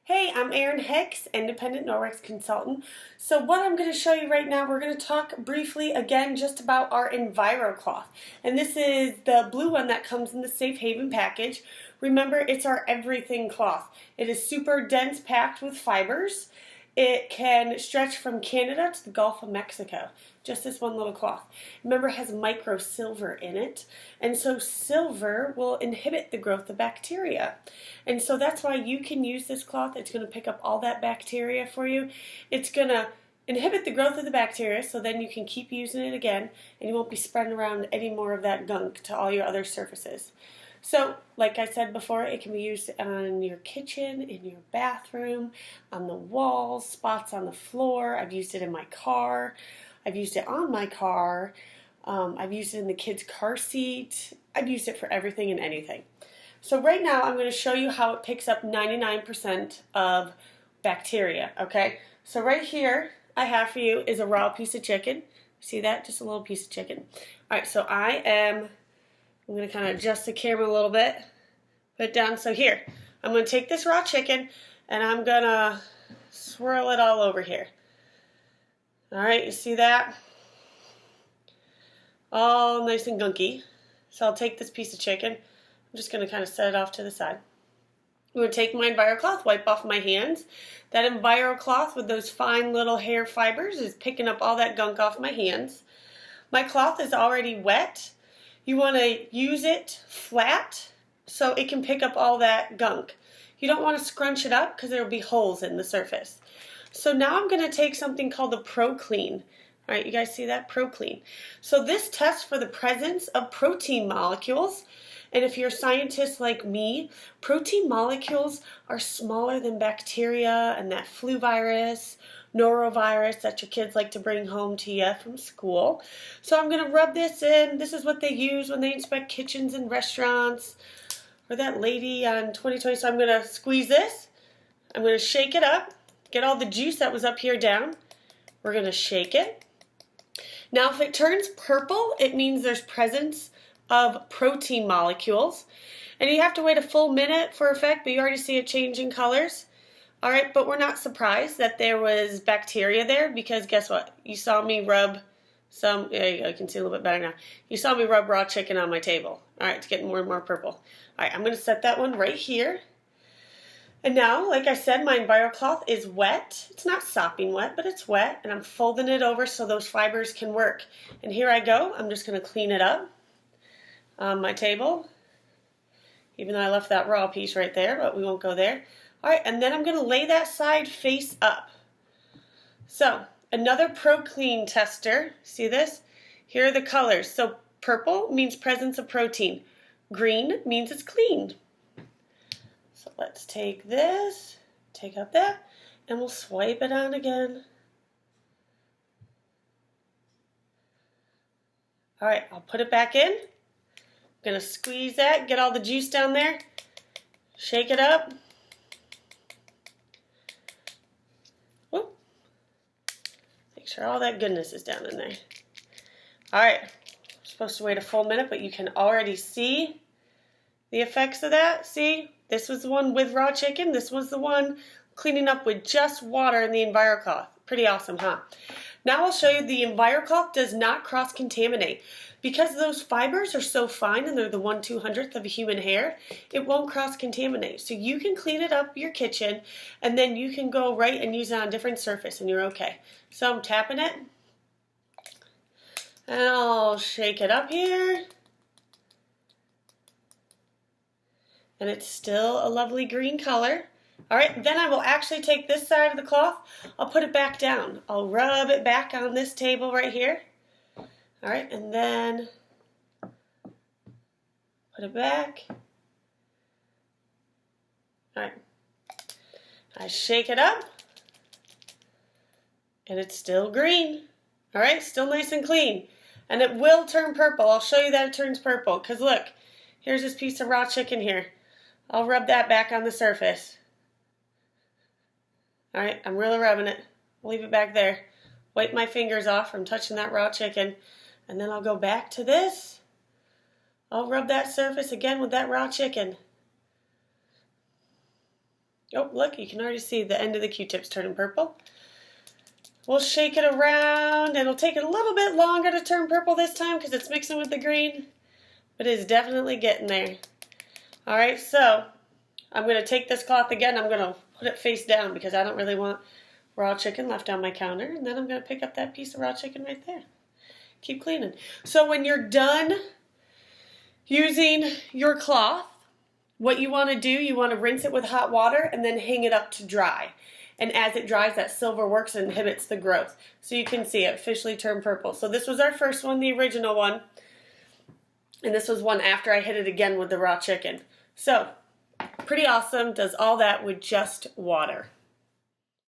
Hey, I'm Erin Hicks, independent Norwex consultant. So what I'm going to show you right now, we're going to talk briefly again just about our EnviroCloth. And this is the blue one that comes in the Safe Haven package. Remember, it's our everything cloth. It is super dense packed with fibers. It can stretch from Canada to the Gulf of Mexico. Just this one little cloth. Remember, it has micro silver in it. And so silver will inhibit the growth of bacteria. And so that's why you can use this cloth. It's going to pick up all that bacteria for you. It's going to inhibit the growth of the bacteria, so then you can keep using it again and you won't be spreading around any more of that gunk to all your other surfaces. So, like I said before, it can be used on your kitchen, in your bathroom, on the walls, spots on the floor. I've used it in my car. I've used it on my car. I've used it in the kids' car seat. I've used it for everything and anything. So right now I'm going to show you how it picks up 99% of bacteria, okay? So right here I have for you is a raw piece of chicken. See that? Just a little piece of chicken. Alright, so I'm going to kind of adjust the camera a little bit, put it down. So here, I'm going to take this raw chicken and I'm going to swirl it all over here. Alright, you see that? All nice and gunky. So I'll take this piece of chicken. I'm just going to kind of set it off to the side. I'm going to take my EnviroCloth, wipe off my hands. That EnviroCloth with those fine little hair fibers is picking up all that gunk off my hands. My cloth is already wet. You want to use it flat so it can pick up all that gunk. You don't want to scrunch it up because there will be holes in the surface. So now I'm going to take something called the Pro Clean. All right, you guys see that? Pro Clean. So this tests for the presence of protein molecules. And if you're a scientist like me, protein molecules are smaller than bacteria and that flu virus, norovirus that your kids like to bring home to you from school. So I'm going to rub this in. This is what they use when they inspect kitchens and restaurants, or that lady on 2020. So I'm going to squeeze this. I'm going to shake it up, get all the juice that was up here down. We're going to shake it. Now if it turns purple, it means there's presence of protein molecules. And you have to wait a full minute for effect, but you already see it changing colors. Alright, but we're not surprised that there was bacteria there, because guess what? You saw me rub some, there you go, you can see a little bit better now. You saw me rub raw chicken on my table. Alright, it's getting more and more purple. Alright, I'm going to set that one right here. And now, like I said, my EnviroCloth is wet. It's not sopping wet, but it's wet. And I'm folding it over so those fibers can work. And here I go. I'm just going to clean it up on my table. Even though I left that raw piece right there, but we won't go there. Alright, and then I'm going to lay that side face up. So, another Pro Clean tester. See this? Here are the colors. So, purple means presence of protein. Green means it's clean. So let's take this, take out that, and we'll swipe it on again. Alright, I'll put it back in. I'm going to squeeze that, get all the juice down there, shake it up. Whoop. Make sure all that goodness is down in there. Alright, I'm supposed to wait a full minute, but you can already see the effects of that. See? This was the one with raw chicken. This was the one cleaning up with just water in the EnviroCloth. Pretty awesome, huh? Now I'll show you the EnviroCloth does not cross-contaminate. Because those fibers are so fine and they're the 1/200th of a human hair, it won't cross-contaminate. So you can clean it up your kitchen and then you can go right and use it on a different surface and you're okay. So I'm tapping it. And I'll shake it up here. And it's still a lovely green color. Alright, then I will actually take this side of the cloth, I'll put it back down. I'll rub it back on this table right here. Alright, and then put it back. Alright, I shake it up, and it's still green. Alright, still nice and clean. And it will turn purple. I'll show you that it turns purple, because look, here's this piece of raw chicken here. I'll rub that back on the surface. Alright, I'm really rubbing it. I'll leave it back there. Wipe my fingers off from touching that raw chicken. And then I'll go back to this. I'll rub that surface again with that raw chicken. Oh, look, you can already see the end of the Q-tips turning purple. We'll shake it around. It'll take it a little bit longer to turn purple this time because it's mixing with the green, but it's definitely getting there. All right, so I'm going to take this cloth again. I'm going to put it face down because I don't really want raw chicken left on my counter. And then I'm going to pick up that piece of raw chicken right there. Keep cleaning. So when you're done using your cloth, what you want to do, you want to rinse it with hot water and then hang it up to dry. And as it dries, that silver works and inhibits the growth. So you can see it officially turned purple. So this was our first one, the original one. And this was one after I hit it again with the raw chicken. So, pretty awesome. Does all that with just water.